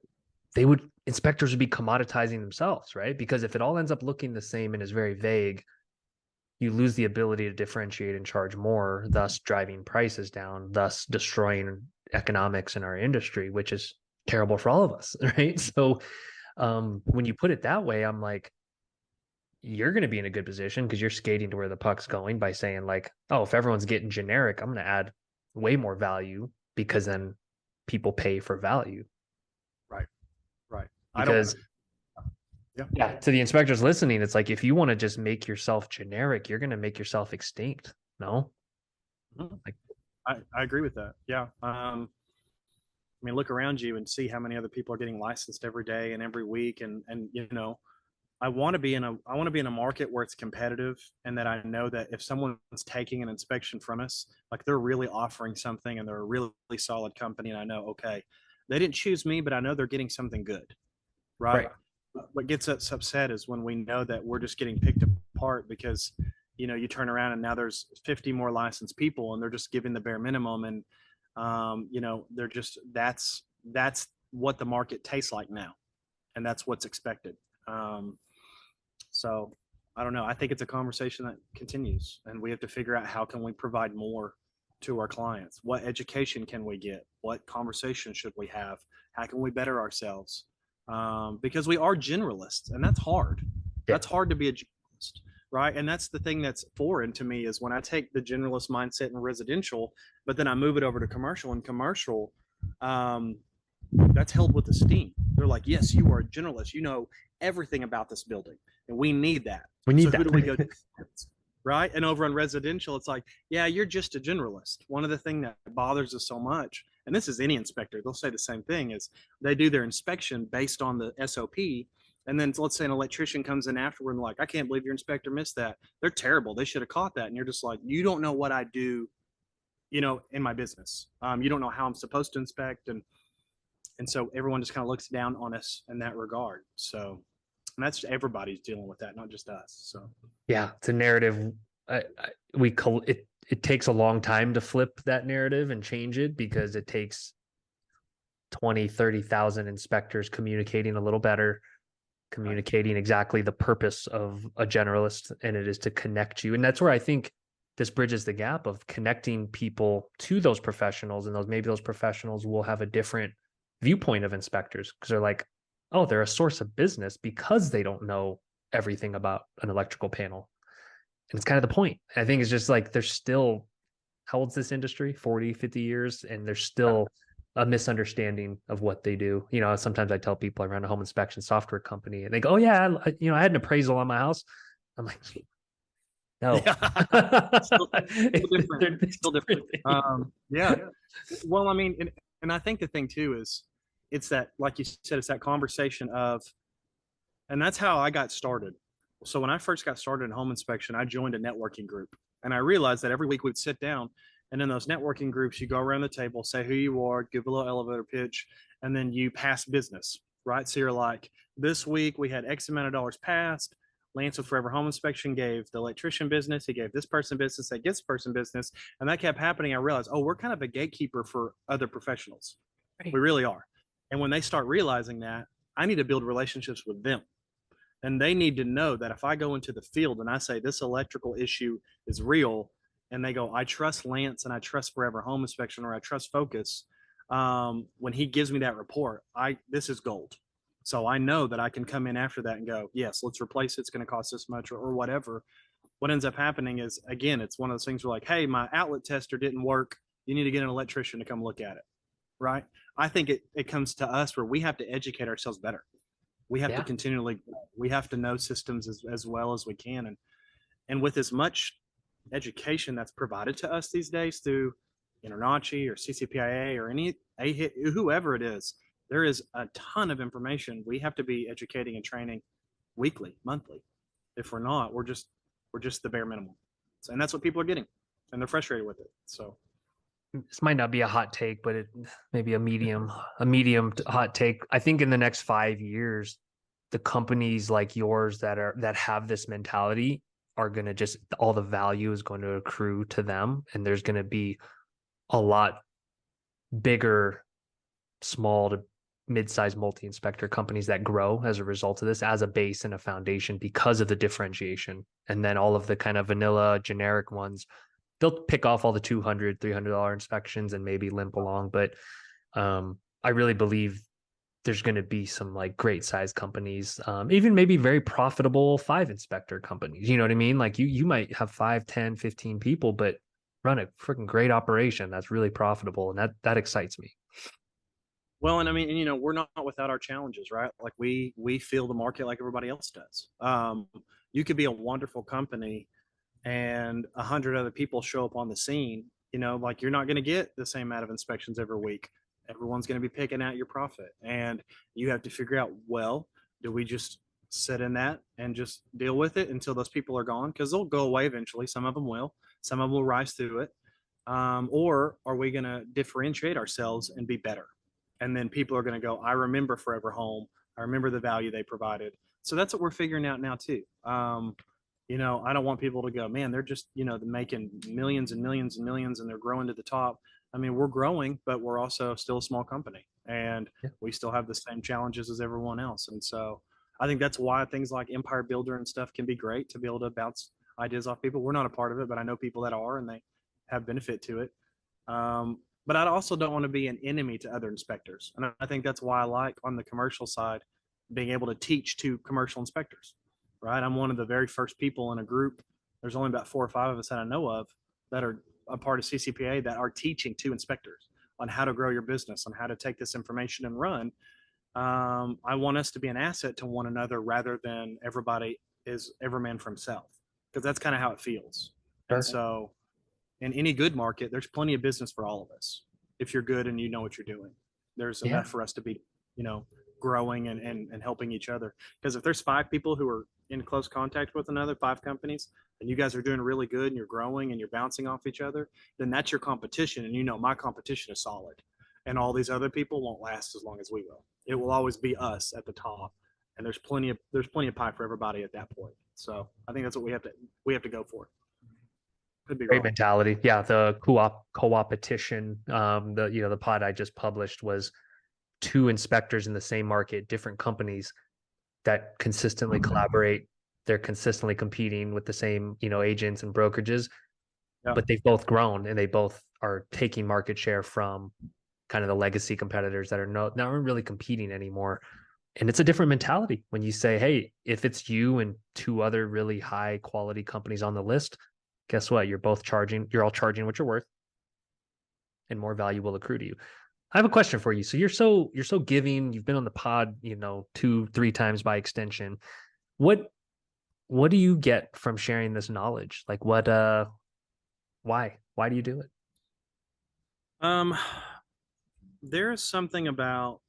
inspectors would be commoditizing themselves, right? Because if it all ends up looking the same and is very vague, you lose the ability to differentiate and charge more, thus driving prices down, thus destroying economics in our industry, which is terrible for all of us, right? So when you put it that way, I'm like, you're going to be in a good position because you're skating to where the puck's going by saying like, oh, if everyone's getting generic, I'm going to add way more value because then people pay for value. right, right. I don't, Because yeah, yeah, to the inspectors listening, it's like if you want to just make yourself generic, you're going to make yourself extinct. No, mhm. like I agree with that. Yeah. I mean, look around you and see how many other people are getting licensed every day and every week. And I want to be in a market where it's competitive, and that I know that if someone's taking an inspection from us, like they're really offering something and they're a really solid company, and I know, okay, they didn't choose me, but I know they're getting something good, right? right. What gets us upset is when we know that we're just getting picked apart because you turn around and now there's 50 more licensed people and they're just giving the bare minimum, and they're just that's what the market tastes like now, and that's what's expected. So I don't know. I think it's a conversation that continues, and we have to figure out how can we provide more to our clients. What education can we get? What conversation should we have? How can we better ourselves? Because we are generalists, and that's hard. Yeah. That's hard to be a generalist, right? And that's the thing that's foreign to me is when I take the generalist mindset in residential, but then I move it over to commercial. And commercial, that's held with esteem. They're like, yes, you are a generalist. You know everything about this building, and we need that. We need So that. who do we go to? Right? And over on residential, it's like, yeah, you're just a generalist. One of the things that bothers us so much, and this is any inspector, they'll say the same thing, is they do their inspection based on the SOP. And then let's say an electrician comes in afterward and like, I can't believe your inspector missed that. They're terrible. They should have caught that. And you're just like, you don't know what I do, in my business. You don't know how I'm supposed to inspect. And so everyone just kind of looks down on us in that regard. So, and that's everybody's dealing with that, not just us. So Yeah, it's a narrative. It takes a long time to flip that narrative and change it because it takes 20, 30,000 inspectors communicating a little better, communicating exactly the purpose of a generalist, and it is to connect you. And that's where I think this bridges the gap of connecting people to those professionals, and those professionals will have a different viewpoint of inspectors because they're like, oh, they're a source of business because they don't know everything about an electrical panel. And it's kind of the point. I think it's just like there's still, how old's this industry? 40, 50 years, and there's still a misunderstanding of what they do. Sometimes I tell people I run a home inspection software company and they go, oh yeah, I had an appraisal on my house. I'm like, no. yeah, still different. Still different. Yeah. Well, I mean, and I think the thing too is it's that, like you said, it's that conversation of, and that's how I got started. So when I first got started in home inspection, I joined a networking group, and I realized that every week we'd sit down, and in those networking groups, you go around the table, say who you are, give a little elevator pitch, and then you pass business, right? So you're like, this week we had X amount of dollars passed. Lance with Forever Home Inspection gave the electrician business. He gave this person business. That gets person business. And that kept happening. I realized, oh, we're kind of a gatekeeper for other professionals. Right. We really are. And when they start realizing that, I need to build relationships with them. And they need to know that if I go into the field and I say this electrical issue is real, and they go, I trust Lance and I trust Forever Home Inspection, or I trust Focus, when he gives me that report, this is gold. So I know that I can come in after that and go, yes, let's replace it. It's going to cost this much or whatever. What ends up happening is, again, it's one of those things where like, hey, my outlet tester didn't work. You need to get an electrician to come look at it. Right. I think it comes to us where we have to educate ourselves better. We have to Yeah. continually, we have to know systems as well as we can. And with as much education that's provided to us these days through InterNACHI or CCPIA or any whoever it is, there is a ton of information. We have to be educating and training weekly, monthly. If we're not, we're just the bare minimum. So, and that's what people are getting, and they're frustrated with it. So This might not be a hot take, but it maybe a medium hot take. I think in the next 5 years, the companies like yours that have this mentality are going to just all the value is going to accrue to them, and there's going to be a lot bigger, small to mid-sized multi-inspector companies that grow as a result of this as a base and a foundation because of the differentiation. And then all of the kind of vanilla generic ones, they'll pick off all the $200 $300 inspections and maybe limp along. But I really believe there's going to be some like great size companies, even maybe very profitable 5 inspector companies. You know what I mean? Like you might have 5, 10, 15 people, but run a freaking great operation that's really profitable. And that excites me. well, and I mean, and, you know, we're not without our challenges, right? Like we feel the market like everybody else does. You could be a wonderful company and 100 other people show up on the scene. You know, like you're not going to get the same amount of inspections every week. Everyone's going to be picking out your profit, and you have to figure out, well, do we just sit in that and just deal with it until those people are gone? Because they'll go away eventually. Some of them will. Some of them will rise through it. Or are we going to differentiate ourselves and be better? And then people are going to go, I remember Forever Home. I remember the value they provided. So that's what we're figuring out now too. You know, I don't want people to go, man, they're just, you know, making millions and millions and millions and they're growing to the top. I mean, we're growing, but we're also still a small company and Yeah. we still have the same challenges as everyone else. And so I think that's why things like Empire Builder and stuff can be great to be able to bounce ideas off people. We're not a part of it, but I know people that are and they have benefit to it. But I also don't want to be an enemy to other inspectors. And I think that's why I like on the commercial side being able to teach to commercial inspectors, right? I'm one of the very first people in a group. There's only about 4 or 5 of us that I know of that are a part of CCPA that are teaching to inspectors on how to grow your business, on how to take this information and run. I want us to be an asset to one another rather than everybody is every man for himself, because that's kind of how it feels. And Sure. so in any good market, there's plenty of business for all of us. If you're good and you know what you're doing, there's Yeah. enough for us to be, you know, growing and helping each other. Because if there's 5 people who are in close contact with another 5 companies, and you guys are doing really good and you're growing and you're bouncing off each other, then that's your competition. And you know, my competition is solid. And all these other people won't last as long as we will. It will always be us at the top. And there's plenty of pie for everybody at that point. So I think that's what we have to go for. Could be Great wrong. mentality. Yeah, the co-opetition. The pod I just published was 2 inspectors in the same market, different companies that consistently collaborate. They're consistently competing with the same, agents and brokerages, Yeah. but they've both grown and they both are taking market share from kind of the legacy competitors that are not really competing anymore. And it's a different mentality when you say, hey, if it's you and 2 other really high quality companies on the list, guess what? You're all charging what you're worth and more value will accrue to you. I have a question for you. So you're so giving, you've been on the pod, 2, 3 times by extension. What what do you get from sharing this knowledge? Like why? Why do you do it? Um, there is something about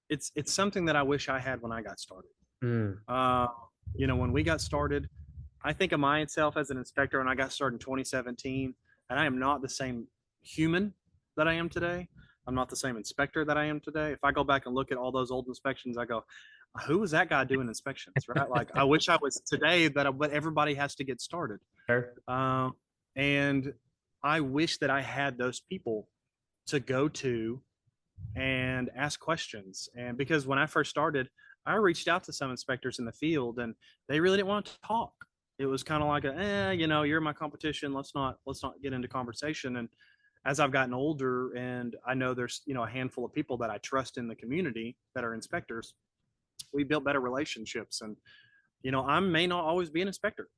it's something that I wish I had when I got started. Mm, Uh, you know, when we got started, I think of myself as an inspector when I got started in 2017, and I am not the same human that I am today. I'm not the same inspector that I am today. If I go back and look at all those old inspections, I go, who was that guy doing inspections, right? Like, I wish I was today, but everybody has to get started. sure. Um, and I wish that I had those people to go to and ask questions. And because when I first started, I reached out to some inspectors in the field and they really didn't want to talk. It was kind of like you know, you're my competition. Let's not get into conversation. as I've gotten older and I know there's, a handful of people that I trust in the community that are inspectors, we built better relationships. And, I may not always be an inspector,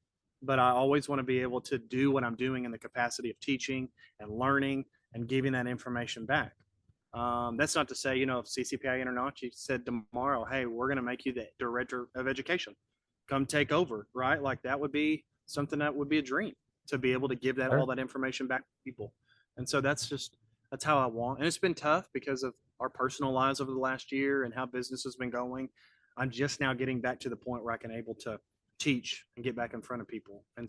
but I always want to be able to do what I'm doing in the capacity of teaching and learning and giving that information back. That's not to say, if CCPI International said tomorrow, hey, we're going to make you the director of education, come take over, right? Like that would be something that would be a dream to be able to give that all Sure. that information back to people. And so that's how I want. And it's been tough because of our personal lives over the last year and how business has been going. I'm just now getting back to the point where I can able to teach and get back in front of people. And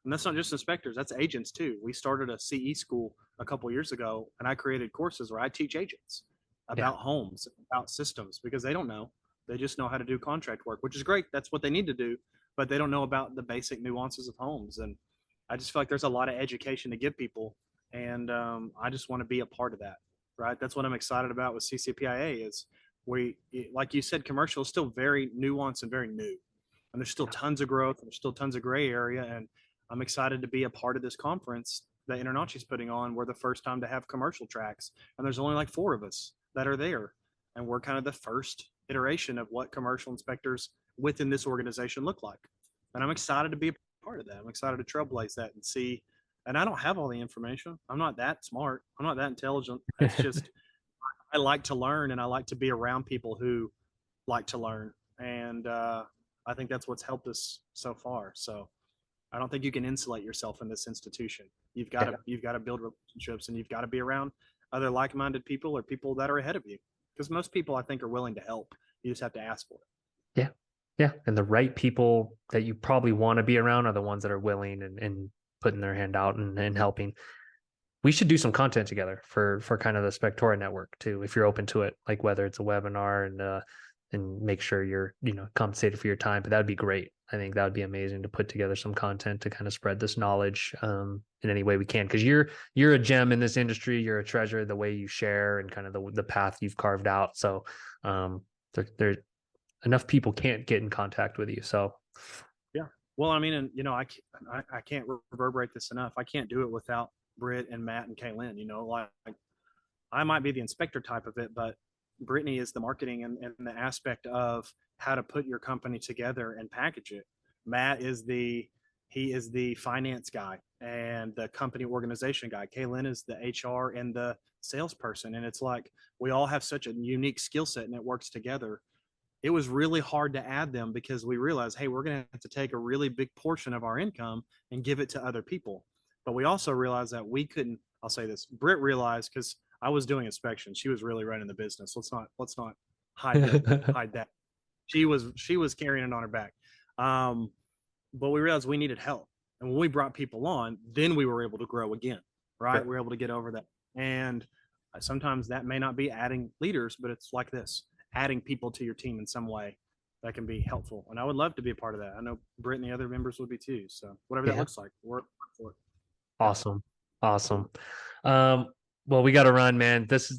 that's not just inspectors, that's agents too. We started a CE school a couple years ago, and I created courses where I teach agents Yeah. about homes, about systems, because they don't know. They just know how to do contract work, which is great. That's what they need to do, but they don't know about the basic nuances of homes. And I just feel like there's a lot of education to give people, and I just want to be a part of that. Right? That's what I'm excited about with CCPIA. Is we, like you said, commercial is still very nuanced and very new, and there's still Yeah. tons of growth, and there's still tons of gray area, and I'm excited to be a part of this conference that Internachi's putting on. We're the first time to have commercial tracks, and there's only like 4 of us that are there, and we're kind of the first iteration of what commercial inspectors within this organization look like. And I'm excited to be a part of that. I'm excited to trailblaze that and see. And I don't have all the information. I'm not that smart. I'm not that intelligent. It's just I like to learn, and I like to be around people who like to learn. And I think that's what's helped us so far. So I don't think you can insulate yourself in this institution. Yeah. You've got to build relationships, and you've got to be around other like-minded people or people that are ahead of you. Because most people, I think, are willing to help. You just have to ask for it. Yeah. Yeah. And the right people that you probably want to be around are the ones that are willing and putting their hand out and helping. We should do some content together for kind of the Spectora network too, if you're open to it, like whether it's a webinar and make sure you're, compensated for your time. But that would be great. I think that would be amazing to put together some content to kind of spread this knowledge in any way we can. Because you're a gem in this industry. You're a treasure. The way you share and kind of the path you've carved out. So there enough people can't get in contact with you. So Yeah. Well, I mean, and I can't reverberate this enough. I can't do it without Britt and Matt and Kaylin. Like I might be the inspector type of it, but Brittany is the marketing and the aspect of how to put your company together and package it. Matt is he is the finance guy and the company organization guy. Kaylin is the HR and the salesperson. And it's like we all have such a unique skill set and it works together. It was really hard to add them because we realized, hey, we're going to have to take a really big portion of our income and give it to other people. But we also realized that we couldn't. I'll say this: Britt realized because I was doing inspections, she was really running the business. Let's not hide that. She was carrying it on her back. But we realized we needed help, and when we brought people on, then we were able to grow again. Right? sure. We were able to get over that, and sometimes that may not be adding leaders, but it's like this adding people to your team in some way that can be helpful. And I would love to be a part of that. I know Britt and the other members would be too. So whatever that Yeah. looks like, work for it. Yeah. Awesome. Awesome. Um, well, we got to run, man. This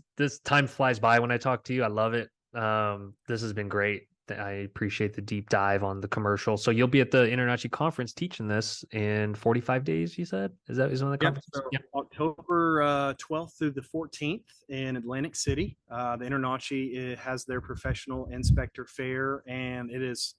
time flies by when I talk to you. I love it. This has been great. I appreciate the deep dive on the commercial. So you'll be at the International Conference teaching this in 45 days, you said? Is one of the Yep. conferences? So Yeah. October 12th through the 14th in Atlantic City, the Internachi has their professional inspector fair, and it is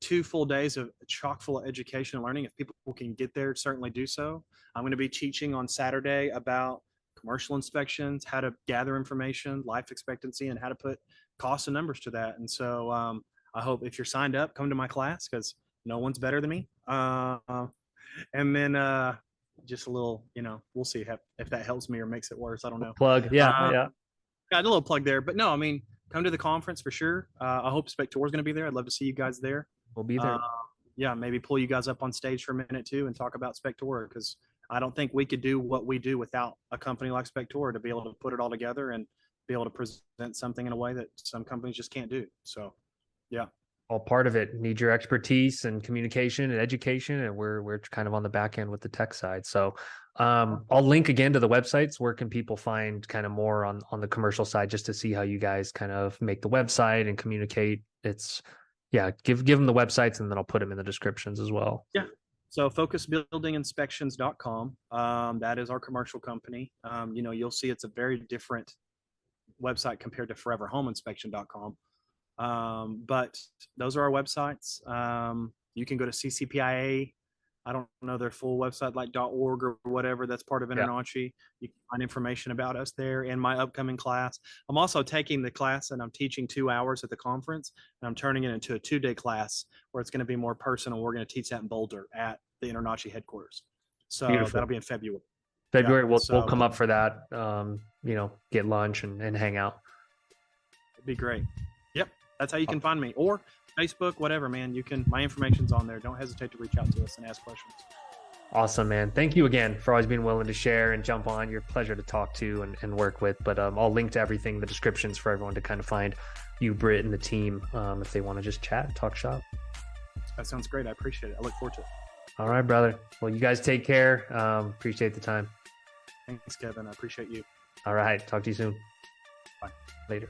2 full days of chock full of education and learning. If people can get there, certainly do so. I'm going to be teaching on Saturday about commercial inspections, how to gather information, life expectancy, and how to put costs and numbers to that. And so I hope if you're signed up, come to my class because no one's better than me. And then just a little, we'll see if that helps me or makes it worse. I don't know. Plug. Yeah. Uh, Yeah. got a little plug there, but no, I mean, come to the conference for sure. I hope Spector is going to be there. I'd love to see you guys there. We'll be Uh, there. yeah, maybe pull you guys up on stage for a minute too and talk about Spector because I don't think we could do what we do without a company like Spector to be able to put it all together and be able to present something in a way that some companies just can't do. So, yeah. All part of it. Need your expertise and communication and education, and we're kind of on the back end with the tech side. So I'll link again to the websites. Where can people find kind of more on the commercial side just to see how you guys kind of make the website and communicate? It's yeah, give them the websites and then I'll put them in the descriptions as well. Yeah. So focusbuildinginspections.com. That is our commercial company. You'll see it's a very different website compared to foreverhomeinspection.com. But those are our websites. You can go to CCPIA. I don't know their full website, like .org or whatever. That's part of Yeah, InterNACHI. You can find information about us there and my upcoming class. I'm also taking the class and I'm teaching 2 hours at the conference, and I'm turning it into a 2-day class where it's going to be more personal. We're going to teach that in Boulder at the InterNACHI headquarters. So beautiful. that'll be in February. Yeah. February, we'll So come up for that. Get lunch and hang out. it'd be great. Yep. That's how you can find me, or Facebook, whatever, man. My information's on there. Don't hesitate to reach out to us and ask questions. Awesome, man. Thank you again for always being willing to share and jump on. You're a pleasure to talk to and work with. But I'll link to everything in the descriptions for everyone to kind of find you, Britt, and the team if they want to just chat and talk shop. That sounds great. I appreciate it. I look forward to it. All right, brother. Well, you guys take care. Appreciate the time. Thanks, Kevin. I appreciate you. All right. Talk to you soon. Bye. Later.